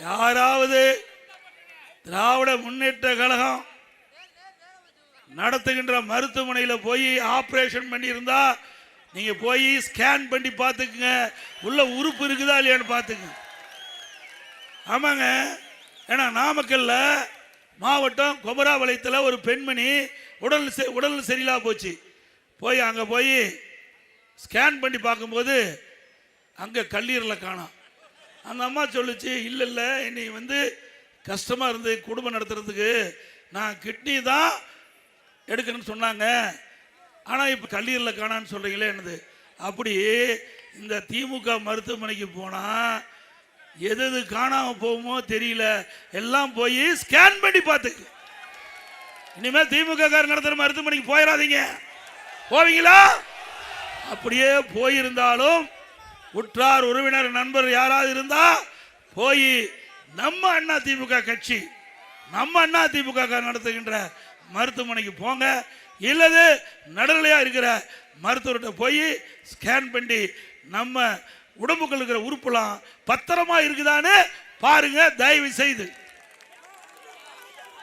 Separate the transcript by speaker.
Speaker 1: யாராவது திராவிட முன்னேற்ற கழகம் நடத்துகின்ற மருத்துவமனையில் போய் ஆபரேஷன் பண்ணி இருந்தா நீங்க போய் ஸ்கேன் பண்ணி பார்த்துக்குங்க, உள்ள உறுப்பு இருக்குதா இல்லையான்னு பார்த்துங்க. ஆமாங்க, ஏன்னா நாமக்கல்ல மாவட்டம் குமராபாளையத்தில் ஒரு பெண்மணி உடல் சரியில்லா போச்சு. அங்கே போய் ஸ்கேன் பண்ணி பார்க்கும்போது அங்கே கல்லீரலை காணோம். அந்த அம்மா சொல்லுச்சு, இல்லை என்னை கஷ்டமாக இருந்து குடும்பம் நடத்துறதுக்கு நான் கிட்னி தான் எடுக்கணும்னு சொன்னாங்க, ஆனால் இப்போ கல்லீரலை காணான்னு சொல்கிறீங்களே என்னது. அப்படி இந்த திமுக மருத்துவமனைக்கு போனால் எது காணாமல் போகுமோ தெரியல, எல்லாம் போய் ஸ்கேன் பண்ணி பார்த்துக்கு. இனிமேல் திமுக காரர் நடத்துகிற மருத்துவமனைக்கு போயிடாதீங்க. போவீங்களா? அப்படியே போயிருந்தாலும் உற்றார் உறவினர் நண்பர் யாராவது இருந்தா போய் நம்ம அண்ணா திமுக கட்சி, நம்ம அண்ணா திமுக நடத்துகின்ற மருத்துவமனைக்கு போங்க. இல்லது நடுநிலையா இருக்கிற மருத்துவர்கிட்ட போய் ஸ்கேன் பண்ணி நம்ம உடம்புக்குள்ள இருக்கிற உறுப்புலாம் பத்திரமா இருக்குதான்னு பாருங்க தயவு செய்து.